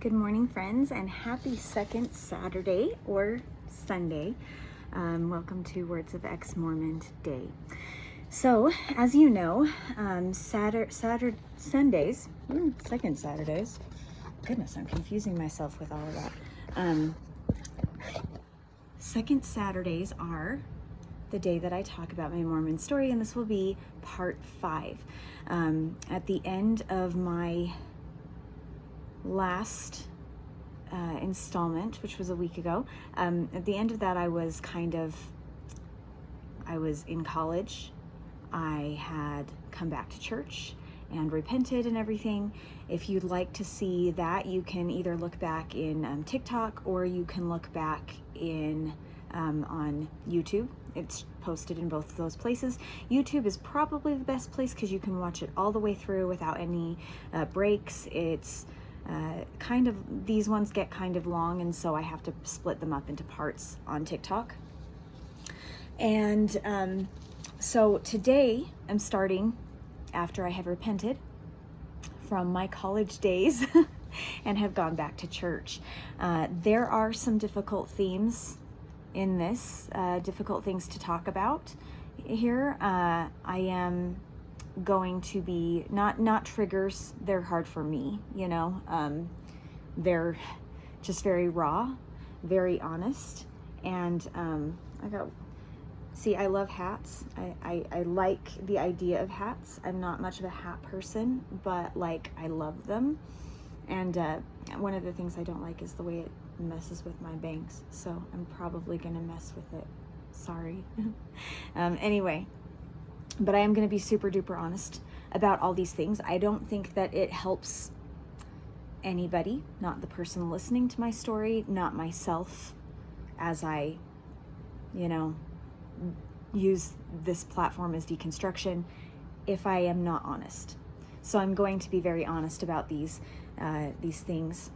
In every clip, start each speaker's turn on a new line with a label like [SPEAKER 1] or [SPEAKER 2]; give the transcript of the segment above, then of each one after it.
[SPEAKER 1] Good morning, friends, and happy second Saturday or Sunday. Welcome to Words of Ex-Mormon today. So, as you know, Sundays, second Saturdays. Goodness, I'm confusing myself with all of that. Second Saturdays are the day that I talk about my Mormon story, and this will be part 5. At the end of my last installment, which was a week ago, at the end of that I was in college. I had come back to church and repented and everything. If you'd like to see that, you can either look back in TikTok, or you can look back in on YouTube. It's posted in both of those places. YouTube is probably the best place because you can watch it all the way through without any breaks. It's these ones get kind of long, and so I have to split them up into parts on TikTok. And so today I'm starting after I have repented from my college days and have gone back to church. There are some difficult themes in this, difficult things to talk about here. I am going to be not triggers. They're hard for me, you know. They're just very raw, very honest, and I love hats. I like the idea of hats. I'm not much of a hat person, but I love them. And one of the things I don't like is the way it messes with my bangs, so I'm probably gonna mess with it. Sorry. Anyway, but I am going to be super duper honest about all these things. I don't think that it helps anybody, not the person listening to my story, not myself, as I, use this platform as deconstruction, if I am not honest. So I'm going to be very honest about these things.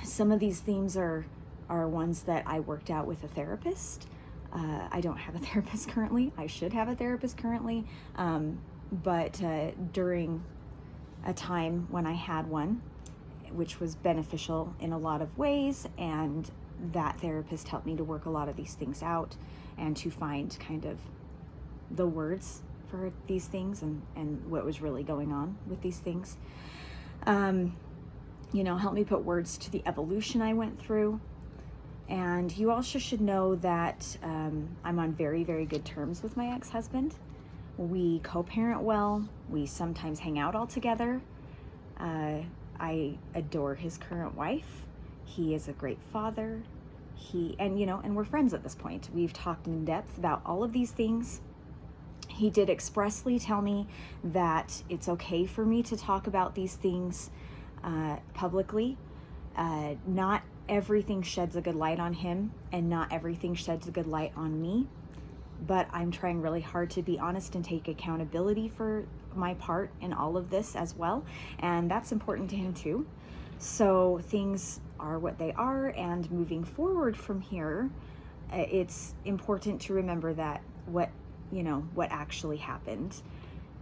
[SPEAKER 1] Some of these themes are ones that I worked out with a therapist. I don't have a therapist currently. I should have a therapist currently. But during a time when I had one, which was beneficial in a lot of ways, and that therapist helped me to work a lot of these things out and to find kind of the words for these things and what was really going on with these things. Help me put words to the evolution I went through. And you also should know that I'm on very, very good terms with my ex-husband. We co-parent well. We sometimes hang out all together. I adore his current wife. He is a great father. And we're friends at this point. We've talked in depth about all of these things. He did expressly tell me that it's okay for me to talk about these things publicly. Not everything sheds a good light on him, and not everything sheds a good light on me, but I'm trying really hard to be honest and take accountability for my part in all of this as well, and that's important to him too. So things are what they are, and moving forward from here, it's important to remember that what actually happened.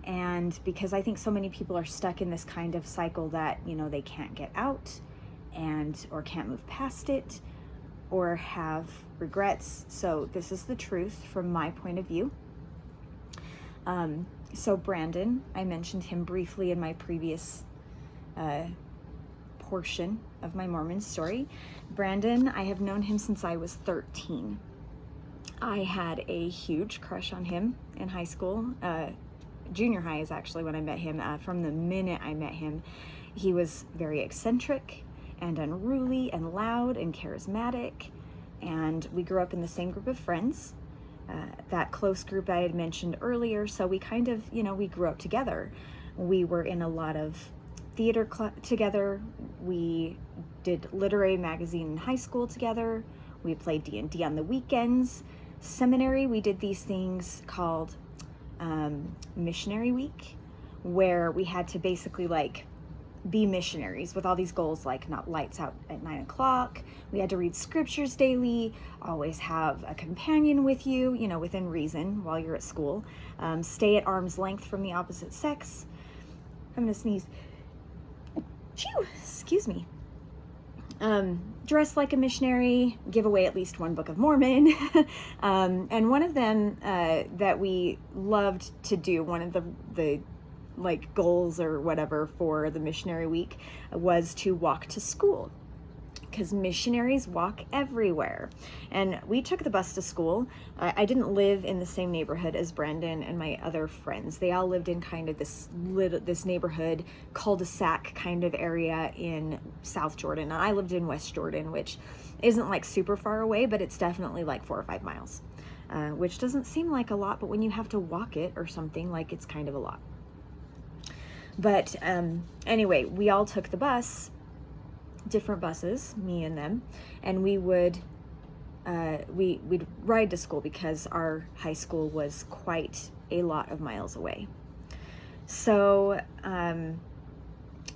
[SPEAKER 1] And because I think so many people are stuck in this kind of cycle that they can't get out, or can't move past it, or have regrets. So this is the truth from my point of view. So Brandon, I mentioned him briefly in my previous portion of my Mormon story. Brandon, I have known him since I was 13. I had a huge crush on him in high school. Junior high is actually when I met him. From the minute I met him, he was very eccentric and unruly and loud and charismatic, and we grew up in the same group of friends, that close group I had mentioned earlier. So we kind of, we grew up together. We were in a lot of theater together. We did literary magazine in high school together. We played D&D on the weekends. Seminary, we did these things called missionary week, where we had to basically be missionaries with all these goals, not lights out at 9 o'clock. We had to read scriptures daily, always have a companion with you, within reason while you're at school. Stay at arm's length from the opposite sex. I'm gonna sneeze. Phew, excuse me. dress like a missionary, give away at least one book of Mormon. And one of them that we loved to do, one of the like goals or whatever for the missionary week, was to walk to school, because missionaries walk everywhere. And we took the bus to school. I didn't live in the same neighborhood as Brandon and my other friends. They all lived in kind of this neighborhood cul-de-sac kind of area in South Jordan. And I lived in West Jordan, which isn't like super far away, but it's definitely like 4 or 5 miles, which doesn't seem like a lot, but when you have to walk it or something, like, it's kind of a lot. But anyway, we all took the bus, different buses, me and them, and we would we'd ride to school because our high school was quite a lot of miles away. So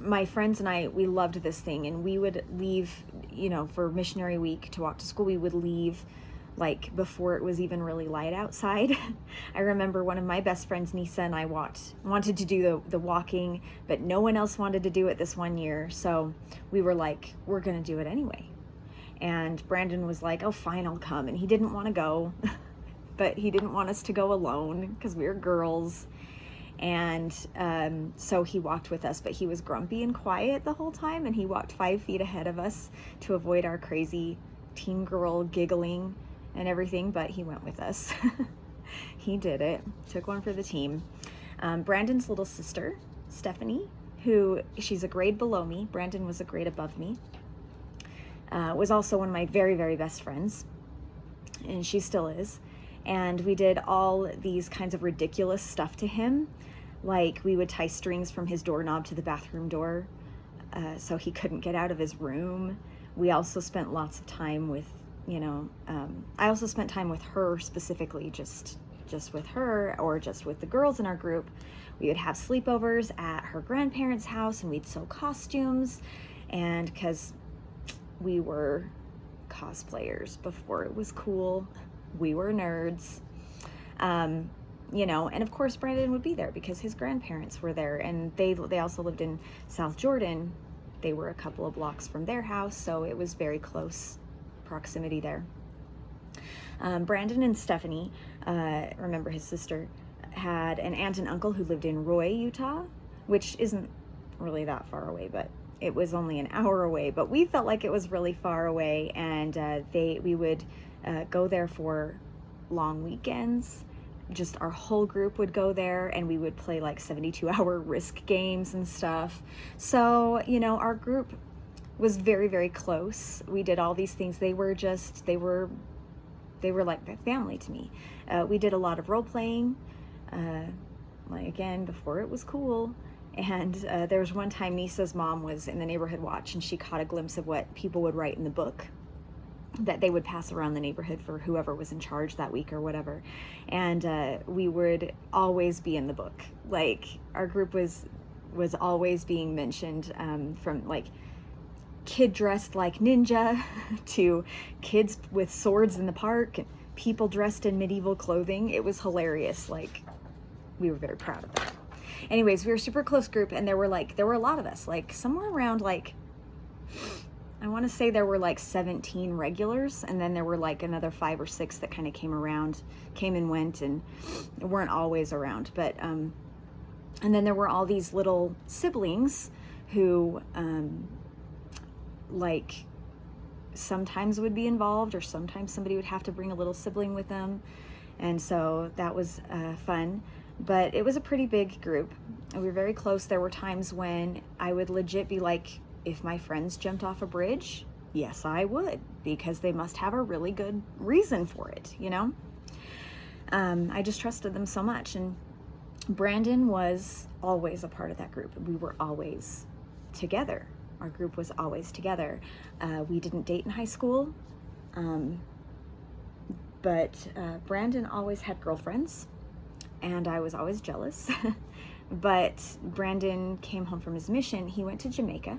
[SPEAKER 1] my friends and I, we loved this thing, and we would leave, for missionary week to walk to school, we would leave like before it was even really light outside. I remember one of my best friends, Nisa, and I wanted to do the walking, but no one else wanted to do it this one year. So we were like, we're going to do it anyway. And Brandon was like, oh, fine, I'll come. And he didn't want to go, but he didn't want us to go alone because we were girls. And so he walked with us, but he was grumpy and quiet the whole time. And he walked 5 feet ahead of us to avoid our crazy teen girl giggling and everything, but he went with us. He did it. Took one for the team. Brandon's little sister, Stephanie, she's a grade below me. Brandon was a grade above me. Was also one of my very, very best friends, and she still is. And we did all these kinds of ridiculous stuff to him. Like, we would tie strings from his doorknob to the bathroom door so he couldn't get out of his room. We also spent lots of time with, I also spent time with her specifically, just with her or just with the girls in our group. We would have sleepovers at her grandparents' house, and we'd sew costumes. And because we were cosplayers before it was cool, we were nerds. And of course Brandon would be there because his grandparents were there, and they also lived in South Jordan. They were a couple of blocks from their house, so it was very close proximity there. Brandon and Stephanie, remember his sister, had an aunt and uncle who lived in Roy, Utah, which isn't really that far away, but it was only an hour away, but we felt like it was really far away. And we would go there for long weekends. Just our whole group would go there, and we would play like 72-hour Risk games and stuff. So, our group was very, very close. We did all these things. They were like family to me. We did a lot of role playing, again, before it was cool. And there was one time Nisa's mom was in the neighborhood watch, and she caught a glimpse of what people would write in the book that they would pass around the neighborhood for whoever was in charge that week or whatever. And we would always be in the book. Like, our group was always being mentioned, from like kid dressed like ninja to kids with swords in the park and people dressed in medieval clothing. It was hilarious. Like, we were very proud of that. Anyways, we were a super close group, and there were a lot of us, like somewhere around, like, I want to say there were like 17 regulars, and then there were like another 5 or 6 that kind of came and went, and weren't always around. But and then there were all these little siblings who like sometimes would be involved, or sometimes somebody would have to bring a little sibling with them, and so that was fun. But it was a pretty big group, and we were very close. There were times when I would legit be like, if my friends jumped off a bridge, yes, I would, because they must have a really good reason for it, I just trusted them so much. And Brandon was always a part of that group. We were always together. Our group was always together. We didn't date in high school, but Brandon always had girlfriends, and I was always jealous. But Brandon came home from his mission. He went to Jamaica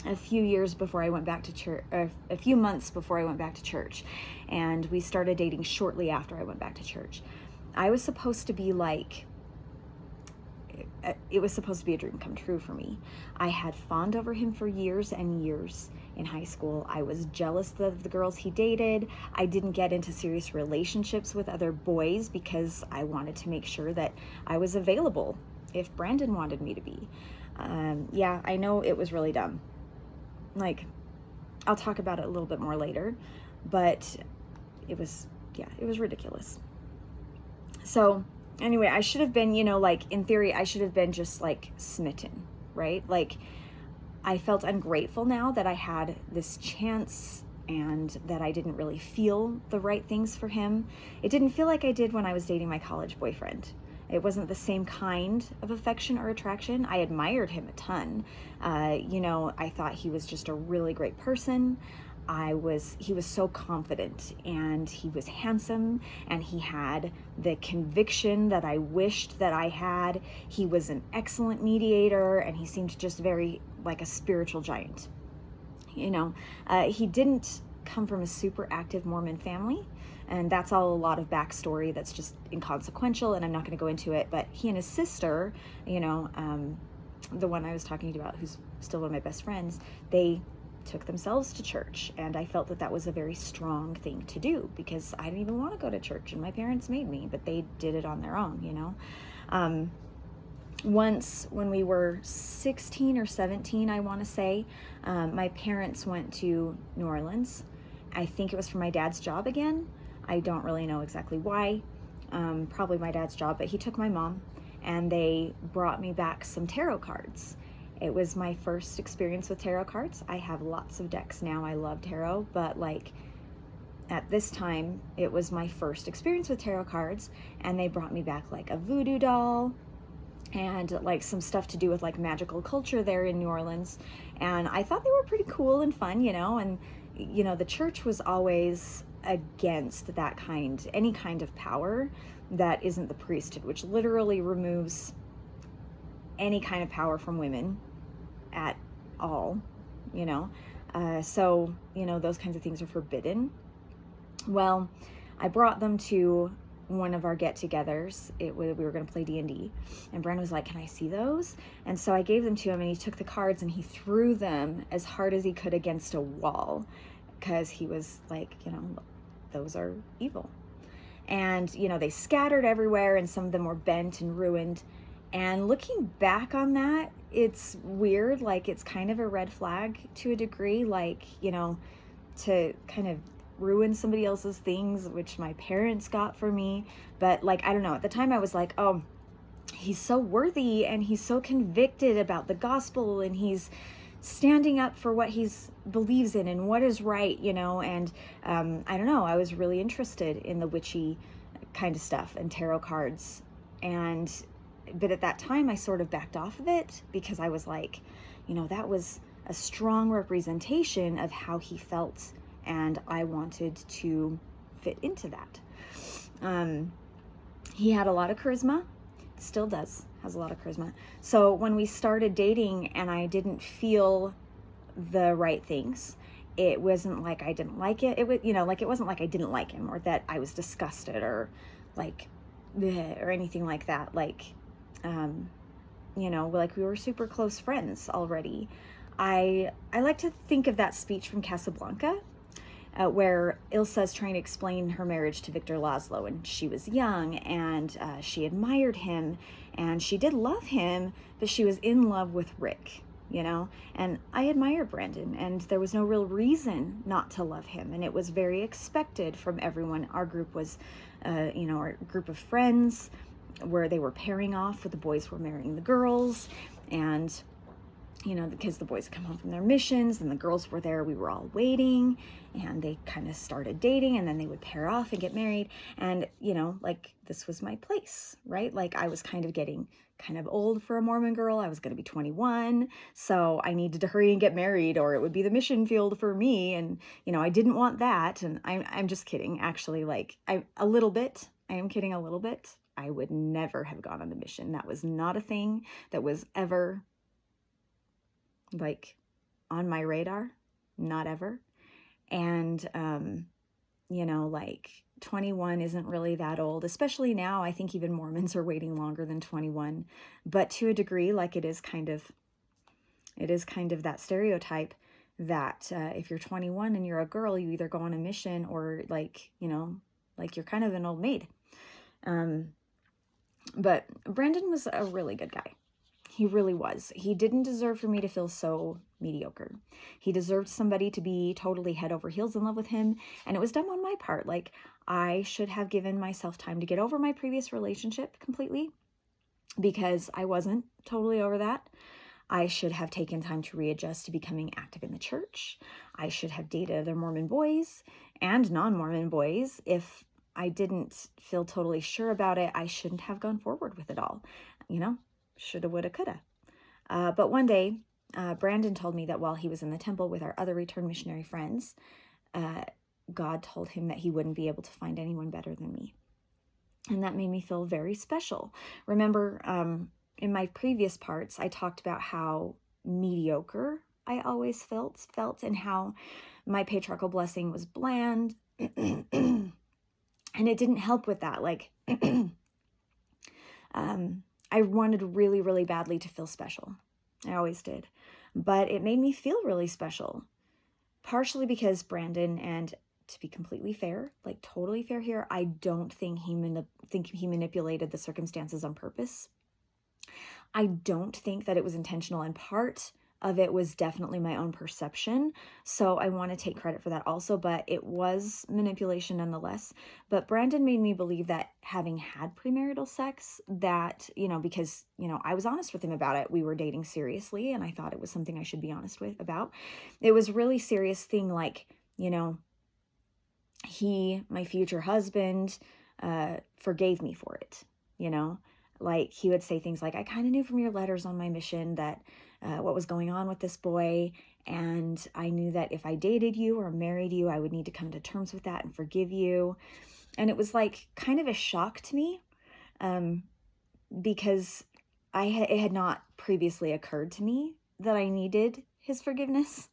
[SPEAKER 1] a few years before I went back to church, a few months before I went back to church, and we started dating shortly after I went back to church. I was supposed to be like it was supposed to be a dream come true for me. I had fawned over him for years and years in high school. I was jealous of the girls he dated. I didn't get into serious relationships with other boys because I wanted to make sure that I was available if Brandon wanted me to be. Yeah, I know it was really dumb. Like, I'll talk about it a little bit more later, but it was ridiculous. So anyway, I should have been, like in theory, I should have been just like smitten, right? Like, I felt ungrateful now that I had this chance and that I didn't really feel the right things for him. It didn't feel like I did when I was dating my college boyfriend. It wasn't the same kind of affection or attraction. I admired him a ton. I thought he was just a really great person. He was so confident, and he was handsome, and he had the conviction that I wished that I had. He was an excellent mediator, and he seemed just very like a spiritual giant. He didn't come from a super active Mormon family, and that's all a lot of backstory that's just inconsequential, and I'm not going to go into it. But he and his sister, the one I was talking about, who's still one of my best friends, they took themselves to church, and I felt that that was a very strong thing to do because I didn't even want to go to church, and my parents made me, but they did it on their own. Once when we were 16 or 17, I want to say, my parents went to New Orleans. I think it was for my dad's job again. I don't really know exactly why. Probably my dad's job, but he took my mom, and they brought me back some tarot cards. It was my first experience with tarot cards. I have lots of decks now. I love tarot, but like at this time, it was my first experience with tarot cards, and they brought me back like a voodoo doll and like some stuff to do with like magical culture there in New Orleans. And I thought they were pretty cool and fun, and the church was always against any kind of power that isn't the priesthood, which literally removes any kind of power from women at all, so those kinds of things are forbidden. Well, I brought them to one of our get-togethers. We were going to play D&D, and Brandon was like, "Can I see those?" And so I gave them to him, and he took the cards and he threw them as hard as he could against a wall because he was like, those are evil. And they scattered everywhere, and some of them were bent and ruined. And looking back on that, it's weird. Like, it's kind of a red flag to a degree, like, to kind of ruin somebody else's things, which my parents got for me. But like, I don't know, at the time I was like, oh, he's so worthy, and he's so convicted about the gospel, and he's standing up for what he believes in and what is right, and I don't know, I was really interested in the witchy kind of stuff and tarot cards. But at that time, I sort of backed off of it because I was like, that was a strong representation of how he felt, and I wanted to fit into that. He had a lot of charisma, still has a lot of charisma. So when we started dating and I didn't feel the right things, it wasn't like I didn't like it. It was, it wasn't like I didn't like him or that I was disgusted or like, bleh, or anything like that. Like, like we were super close friends already. I like to think of that speech from Casablanca, where Ilsa's trying to explain her marriage to Victor Laszlo, and she was young, and she admired him, and she did love him, but she was in love with Rick, and I admired Brandon, and there was no real reason not to love him, and it was very expected from everyone. Our group was, our group of friends, where they were pairing off with the boys were marrying the girls, and because the boys come home from their missions and the girls were there, we were all waiting, and they kind of started dating, and then they would pair off and get married. And, like, this was my place, right? Like, I was kind of getting kind of old for a Mormon girl. I was going to be 21. So I needed to hurry and get married, or it would be the mission field for me. And, I didn't want that. And I'm just kidding. Actually, like, I am kidding a little bit. I would never have gone on the mission. That was not a thing that was ever like on my radar, not ever. And, like 21 isn't really that old, especially now. I think even Mormons are waiting longer than 21, but to a degree, like it is kind of that stereotype that if you're 21 and you're a girl, you either go on a mission or like you're kind of an old maid. But Brandon was a really good guy. He really was. He didn't deserve for me to feel so mediocre. He deserved somebody to be totally head over heels in love with him. And it was dumb on my part. Like, I should have given myself time to get over my previous relationship completely, because I wasn't totally over that. I should have taken time to readjust to becoming active in the church. I should have dated other Mormon boys and non-Mormon boys. If I didn't feel totally sure about it, I shouldn't have gone forward with it all. Shoulda, woulda, coulda. But one day, Brandon told me that while he was in the temple with our other returned missionary friends, God told him that he wouldn't be able to find anyone better than me. And that made me feel very special. Remember, in my previous parts, I talked about how mediocre I always felt and how my patriarchal blessing was bland. And it didn't help with that. Like, I wanted really, really badly to feel special. I always did. But it made me feel really special. Partially because Brandon, and to be completely fair, like totally fair here, I don't think he manipulated the circumstances on purpose. I don't think that it was intentional, and part of it was definitely my own perception. So I want to take credit for that also, but it was manipulation nonetheless. But Brandon made me believe that having had premarital sex, that, because, I was honest with him about it. We were dating seriously, and I thought it was something I should be honest about. It was a really serious thing. Like, he, my future husband, forgave me for it, Like, he would say things like, I kind of knew from your letters on my mission that what was going on with this boy, and I knew that if I dated you or married you, I would need to come to terms with that and forgive you. And it was like kind of a shock to me, because it had not previously occurred to me that I needed his forgiveness.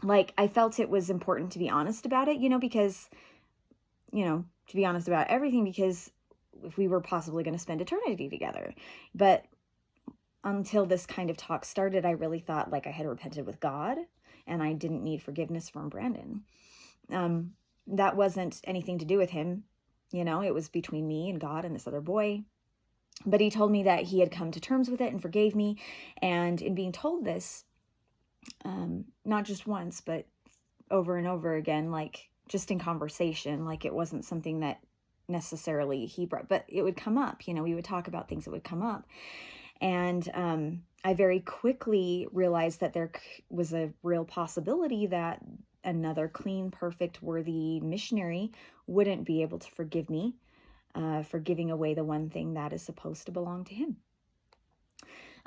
[SPEAKER 1] Like, I felt it was important to be honest about it, because, to be honest about everything, because if we were possibly going to spend eternity together. But until this kind of talk started, I really thought like I had repented with God and I didn't need forgiveness from Brandon. That wasn't anything to do with him. It was between me and God and this other boy. But he told me that he had come to terms with it and forgave me. And in being told this, not just once, but over and over again, like just in conversation, like it wasn't something that necessarily he brought, but it would come up, we would talk about things that would come up. And I very quickly realized that there was a real possibility that another clean, perfect, worthy missionary wouldn't be able to forgive me for giving away the one thing that is supposed to belong to him.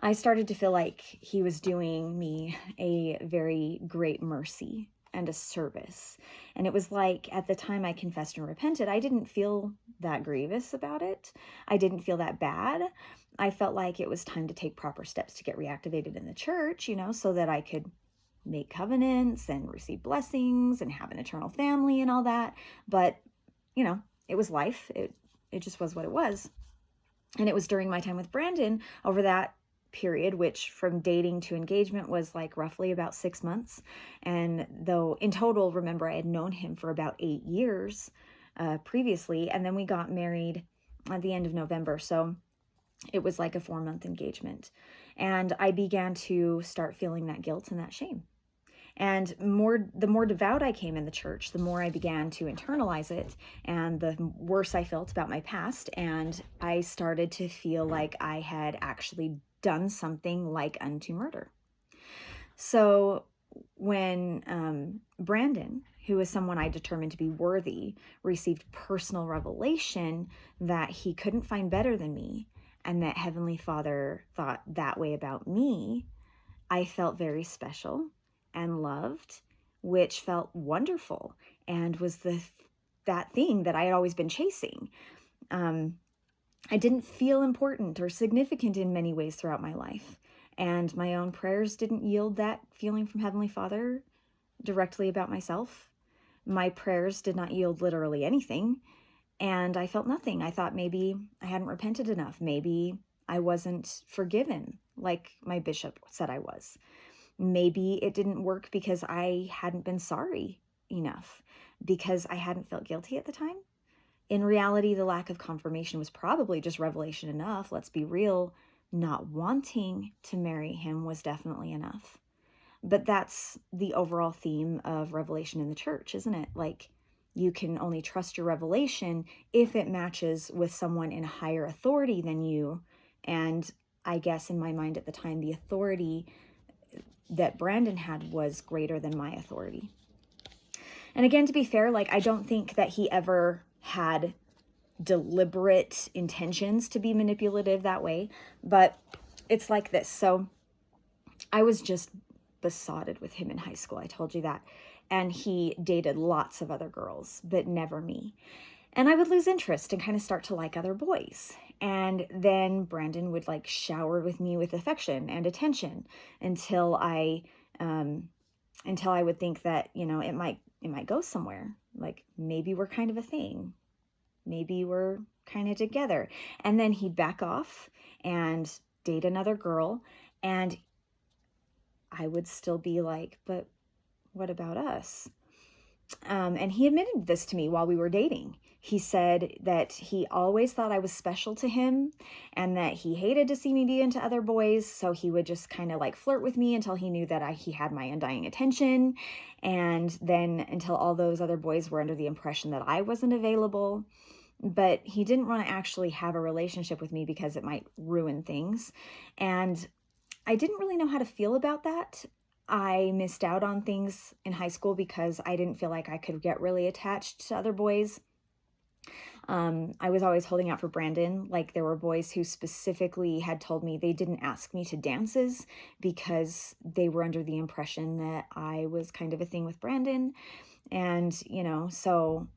[SPEAKER 1] I started to feel like he was doing me a very great mercy and a service. And it was like, at the time I confessed and repented, I didn't feel that grievous about it. I didn't feel that bad. I felt like it was time to take proper steps to get reactivated in the church, so that I could make covenants and receive blessings and have an eternal family and all that. But, it was life. It just was what it was. And it was during my time with Brandon over that period, which from dating to engagement was like roughly about 6 months. And though in total, remember, I had known him for about 8 years previously. And then we got married at the end of November. So it was like a 4-month engagement. And I began to start feeling that guilt and that shame. And the more devout I came in the church, the more I began to internalize it, and the worse I felt about my past. And I started to feel like I had actually done something like unto murder. So when Brandon, who was someone I determined to be worthy, received personal revelation that he couldn't find better than me, and that Heavenly Father thought that way about me, I felt very special and loved, which felt wonderful and was that thing that I had always been chasing. I didn't feel important or significant in many ways throughout my life, and my own prayers didn't yield that feeling from Heavenly Father directly about myself. my prayers did not yield literally anything. And I felt nothing. I thought maybe I hadn't repented enough. Maybe I wasn't forgiven like my bishop said I was. Maybe it didn't work because I hadn't been sorry enough, because I hadn't felt guilty at the time. In reality, the lack of confirmation was probably just revelation enough. Let's be real. Not wanting to marry him was definitely enough. But that's the overall theme of revelation in the church, isn't it? Like, you can only trust your revelation if it matches with someone in higher authority than you. And I guess in my mind at the time, the authority that Brandon had was greater than my authority. And again, to be fair, like, I don't think that he ever had deliberate intentions to be manipulative that way, but it's like this. So I was just besotted with him in high school. I told you that. And he dated lots of other girls, but never me. And I would lose interest and kind of start to like other boys. And then Brandon would like shower with me with affection and attention until I would think that, you know, it might go somewhere. Like, maybe we're kind of a thing. Maybe we're kind of together. And then he'd back off and date another girl. And I would still be like, but what about us? And he admitted this to me while we were dating. He said that he always thought I was special to him and that he hated to see me be into other boys. So he would just kind of like flirt with me until he knew that he had my undying attention. And then until all those other boys were under the impression that I wasn't available. But he didn't want to actually have a relationship with me because it might ruin things. And I didn't really know how to feel about that. I missed out on things in high school because I didn't feel like I could get really attached to other boys. I was always holding out for Brandon. Like, there were boys who specifically had told me they didn't ask me to dances because they were under the impression that I was kind of a thing with Brandon. And, you know, so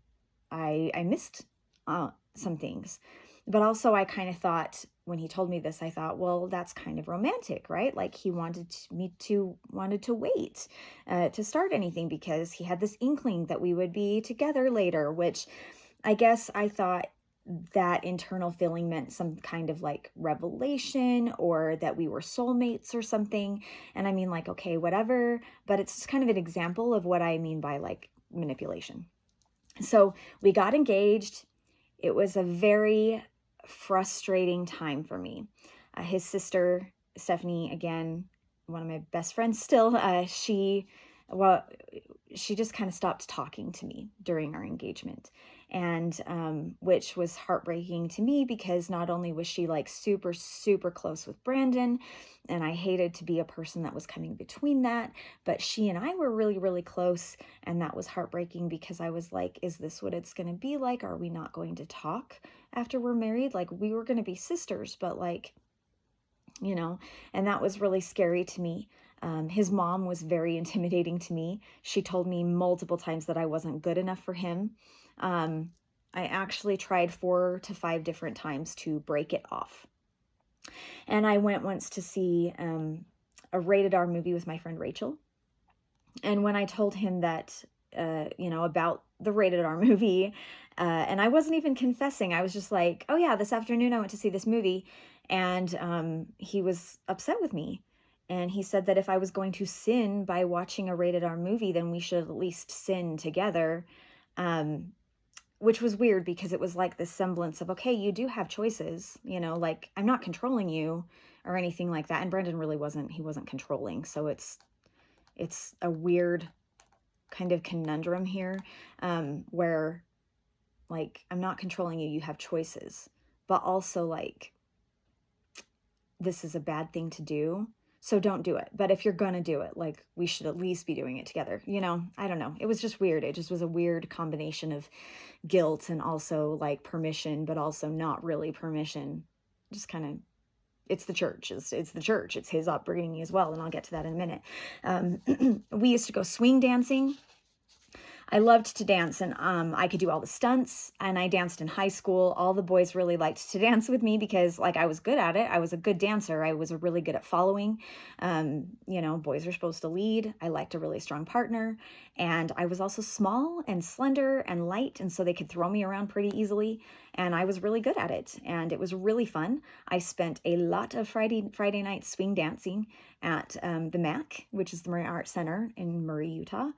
[SPEAKER 1] I missed some things. But also I kind of thought, when he told me this, I thought, well, that's kind of romantic, right? Like, he wanted to wait to start anything because he had this inkling that we would be together later, which I guess I thought that internal feeling meant some kind of like revelation or that we were soulmates or something. And I mean, like, okay, whatever, but it's just kind of an example of what I mean by like manipulation. So we got engaged. It was a very frustrating time for me. His sister, Stephanie, again, one of my best friends still, she just kind of stopped talking to me during our engagement. And which was heartbreaking to me because not only was she like super, super close with Brandon, and I hated to be a person that was coming between that, but she and I were really, really close. And that was heartbreaking because I was like, is this what it's going to be like? Are we not going to talk after we're married? Like, we were going to be sisters, but like, you know, and that was really scary to me. His mom was very intimidating to me. She told me multiple times that I wasn't good enough for him. I actually tried 4 to 5 different times to break it off. And I went once to see a rated R movie with my friend Rachel. And when I told him that, about the rated R movie, and I wasn't even confessing, I was just like, oh yeah, this afternoon I went to see this movie. And he was upset with me. And he said that if I was going to sin by watching a rated R movie, then we should at least sin together. Which was weird because it was like this semblance of, okay, you do have choices, you know, like, I'm not controlling you or anything like that. And Brandon really wasn't controlling. So it's a weird kind of conundrum here, where like, I'm not controlling you, you have choices, but also like, this is a bad thing to do. So don't do it. But if you're going to do it, like, we should at least be doing it together. You know, I don't know. It was just weird. It just was a weird combination of guilt and also like permission, but also not really permission. Just kind of, it's the church. It's the church. It's his upbringing as well. And I'll get to that in a minute. We used to go swing dancing. I loved to dance, and I could do all the stunts, and I danced in high school. All the boys really liked to dance with me because like I was good at it. I was a good dancer. I was really good at following. Boys are supposed to lead. I liked a really strong partner, and I was also small and slender and light, and so they could throw me around pretty easily, and I was really good at it, and it was really fun. I spent a lot of Friday night swing dancing at the MAC, which is the Marine Arts Center in Murray, Utah.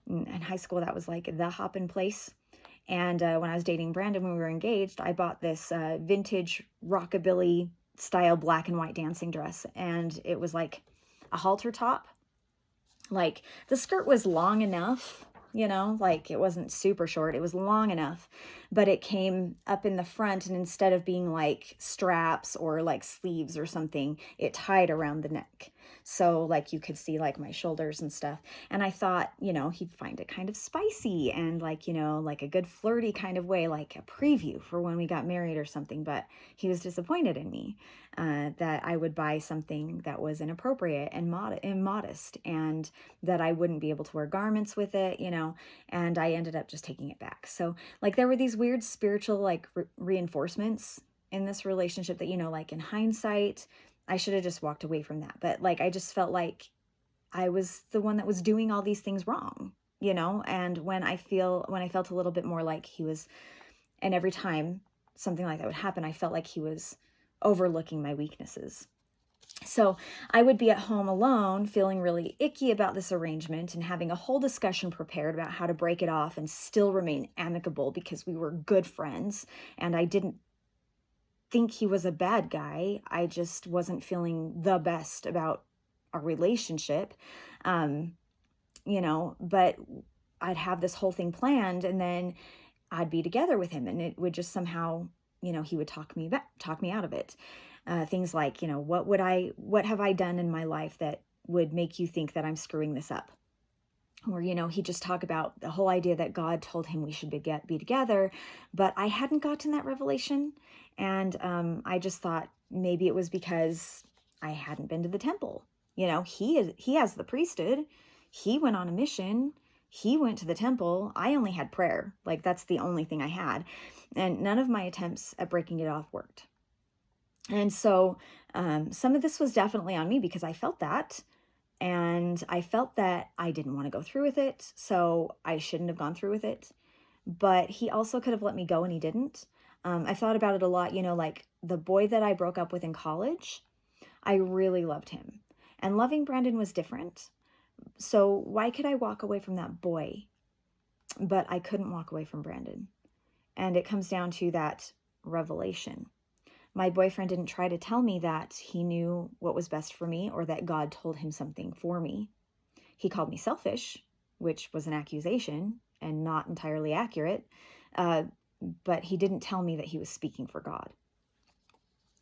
[SPEAKER 1] In high school, that was like the hopping place. And when I was dating Brandon, when we were engaged, I bought this vintage rockabilly style black and white dancing dress. And it was like a halter top. Like the skirt was long enough, like it wasn't super short. It was long enough, but it came up in the front. And instead of being like straps or like sleeves or something, it tied around the neck. So like you could see like my shoulders and stuff. And I thought, he'd find it kind of spicy and like, like a good flirty kind of way, like a preview for when we got married or something. But he was disappointed in me that I would buy something that was inappropriate and modest, and that I wouldn't be able to wear garments with it, and I ended up just taking it back. So like there were these weird spiritual like reinforcements in this relationship that, like in hindsight, I should have just walked away from that. But like, I just felt like I was the one that was doing all these things wrong, and when I felt a little bit more like he was, and every time something like that would happen, I felt like he was overlooking my weaknesses. So I would be at home alone, feeling really icky about this arrangement and having a whole discussion prepared about how to break it off and still remain amicable because we were good friends. And I didn't think he was a bad guy. I just wasn't feeling the best about our relationship. But I'd have this whole thing planned, and then I'd be together with him, and it would just somehow, he would talk me out of it. Things like, what have I done in my life that would make you think that I'm screwing this up? Or, he'd just talk about the whole idea that God told him we should be together, but I hadn't gotten that revelation. And I just thought maybe it was because I hadn't been to the temple. He has the priesthood. He went on a mission. He went to the temple. I only had prayer. Like that's the only thing I had. And none of my attempts at breaking it off worked. And so some of this was definitely on me because I felt that. And I felt that I didn't want to go through with it, so I shouldn't have gone through with it. But he also could have let me go, and he didn't. I thought about it a lot, like the boy that I broke up with in college, I really loved him. And loving Brandon was different. So why could I walk away from that boy? But I couldn't walk away from Brandon. And it comes down to that revelation. My boyfriend didn't try to tell me that he knew what was best for me or that God told him something for me. He called me selfish, which was an accusation and not entirely accurate. But he didn't tell me that he was speaking for God.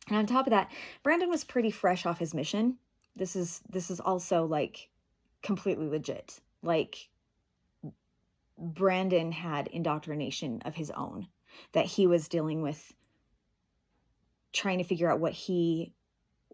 [SPEAKER 1] And on top of that, Brandon was pretty fresh off his mission. This is also like completely legit. Like Brandon had indoctrination of his own that he was dealing with, trying to figure out what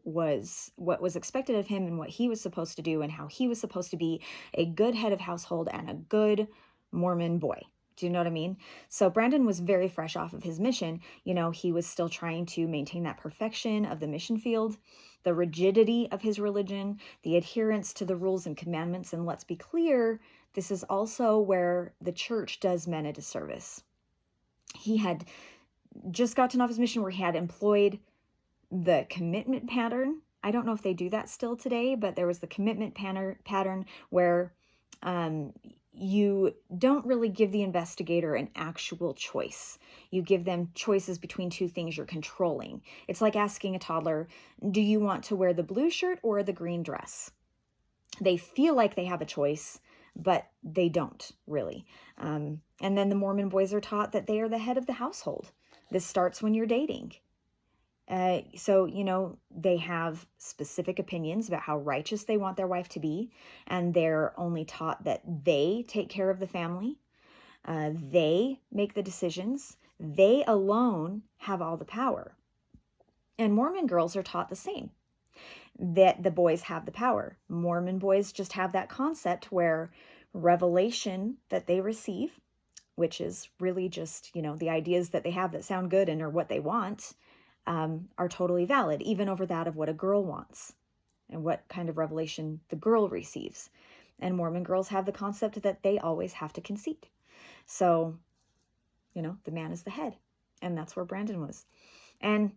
[SPEAKER 1] was expected of him and what he was supposed to do and how he was supposed to be a good head of household and a good Mormon boy. Do you know what I mean? So Brandon was very fresh off of his mission. He was still trying to maintain that perfection of the mission field, the rigidity of his religion, the adherence to the rules and commandments. And let's be clear, this is also where the church does men a disservice. He had just gotten off his mission where he had employed the commitment pattern. I don't know if they do that still today, but there was the commitment pattern where you don't really give the investigator an actual choice. You give them choices between two things you're controlling. It's like asking a toddler, do you want to wear the blue shirt or the green dress? They feel like they have a choice, but they don't really. And then the Mormon boys are taught that they are the head of the household. This starts when you're dating. So, they have specific opinions about how righteous they want their wife to be, and they're only taught that they take care of the family. They make the decisions. They alone have all the power. And Mormon girls are taught the same, that the boys have the power. Mormon boys just have that concept where revelation that they receive, which is really just, the ideas that they have that sound good and are what they want, are totally valid, even over that of what a girl wants and what kind of revelation the girl receives. And Mormon girls have the concept that they always have to concede. So, the man is the head. And that's where Brandon was. And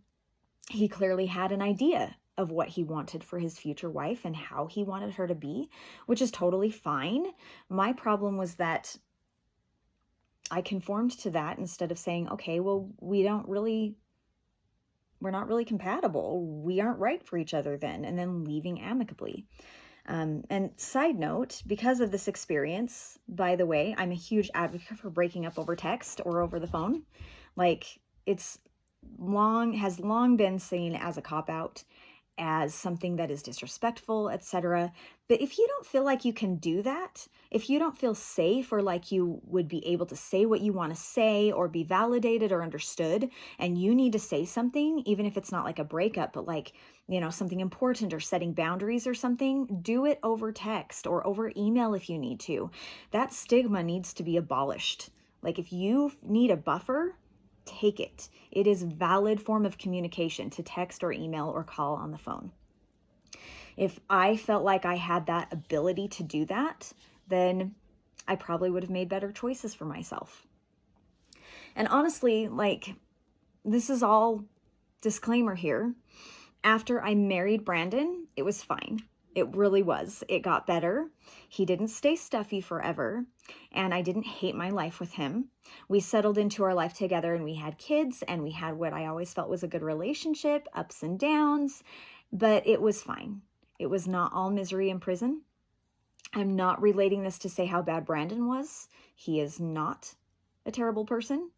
[SPEAKER 1] he clearly had an idea of what he wanted for his future wife and how he wanted her to be, which is totally fine. My problem was that I conformed to that instead of saying, okay, well, we're not really compatible. We aren't right for each other then, and then leaving amicably. And side note, because of this experience, by the way, I'm a huge advocate for breaking up over text or over the phone. Like, has long been seen as a cop-out, as something that is disrespectful, etc. But if you don't feel like you can do that, if you don't feel safe or like you would be able to say what you want to say or be validated or understood, and you need to say something, even if it's not like a breakup, but like, something important or setting boundaries or something, do it over text or over email if you need to. That stigma needs to be abolished. Like, if you need a buffer, take it. It is a valid form of communication to text or email or call on the phone. If I felt like I had that ability to do that, then I probably would have made better choices for myself. And honestly, this is all disclaimer here. After I married Brandon, it was fine. It really was. It got better. He didn't stay stuffy forever, and I didn't hate my life with him. We settled into our life together, and we had kids, and we had what I always felt was a good relationship, ups and downs, but it was fine. It was not all misery in prison. I'm not relating this to say how bad Brandon was. He is not a terrible person.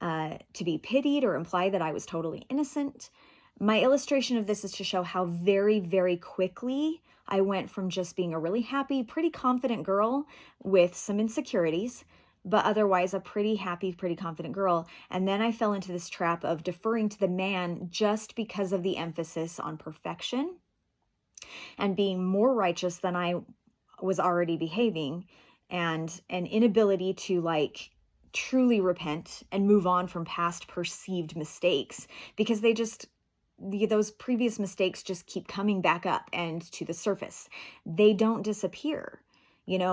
[SPEAKER 1] To be pitied or imply that I was totally innocent. My illustration of this is to show how very, very quickly I went from just being a really happy, pretty confident girl with some insecurities, but otherwise a pretty happy, pretty confident girl. And then I fell into this trap of deferring to the man just because of the emphasis on perfection and being more righteous than I was already behaving, and an inability to truly repent and move on from past perceived mistakes, because those previous mistakes just keep coming back up and to the surface. They don't disappear. We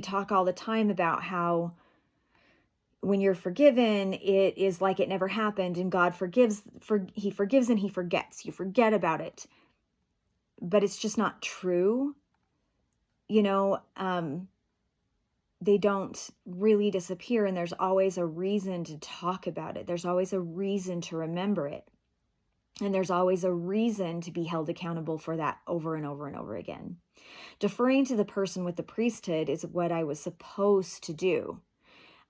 [SPEAKER 1] talk all the time about how when you're forgiven, it is like it never happened, and God forgives, he forgives and he forgets. You forget about it. But it's just not true. They don't really disappear, and there's always a reason to talk about it. There's always a reason to remember it. And there's always a reason to be held accountable for that over and over and over again. Deferring to the person with the priesthood is what I was supposed to do,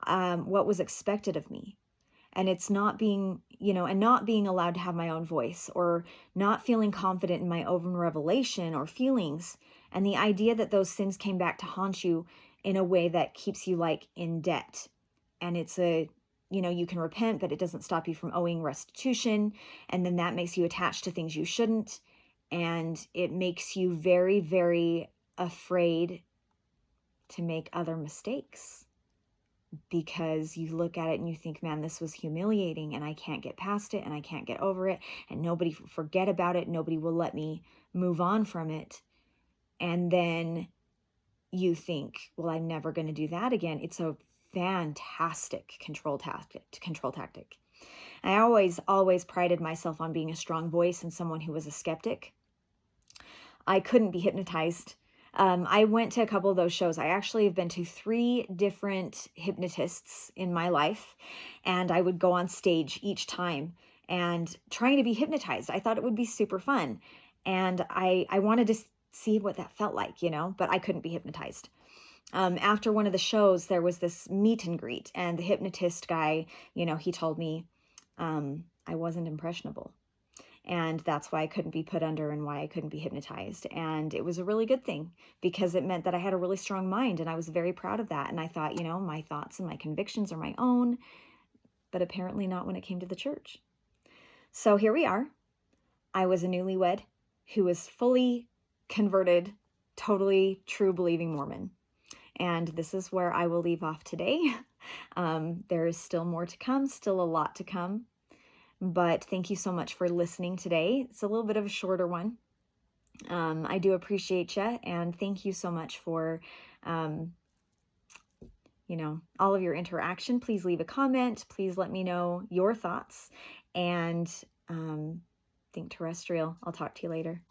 [SPEAKER 1] what was expected of me. And it's not being, and not being allowed to have my own voice, or not feeling confident in my own revelation or feelings. And the idea that those sins came back to haunt you in a way that keeps you in debt. And it's you can repent, but it doesn't stop you from owing restitution. And then that makes you attached to things you shouldn't. And it makes you very, very afraid to make other mistakes, because you look at it and you think, man, this was humiliating and I can't get past it and I can't get over it, and nobody forget about it. Nobody will let me move on from it. And then you think, well, I'm never going to do that again. It's a fantastic control tactic. I always prided myself on being a strong voice and someone who was a skeptic. I couldn't be hypnotized. I went to a couple of those shows. I actually have been to 3 different hypnotists in my life, and I would go on stage each time and trying to be hypnotized. I thought it would be super fun. And I wanted to see what that felt like, but I couldn't be hypnotized. After one of the shows, there was this meet and greet, and the hypnotist guy, he told me I wasn't impressionable. And that's why I couldn't be put under and why I couldn't be hypnotized. And it was a really good thing, because it meant that I had a really strong mind, and I was very proud of that. And I thought, my thoughts and my convictions are my own, but apparently not when it came to the church. So here we are. I was a newlywed who was fully converted totally true believing Mormon. And this is where I will leave off today. There is still more to come, still a lot to come. But thank you so much for listening today. It's a little bit of a shorter one. I do appreciate you, and thank you so much for, all of your interaction. Please leave a comment. Please let me know your thoughts. And think terrestrial. I'll talk to you later.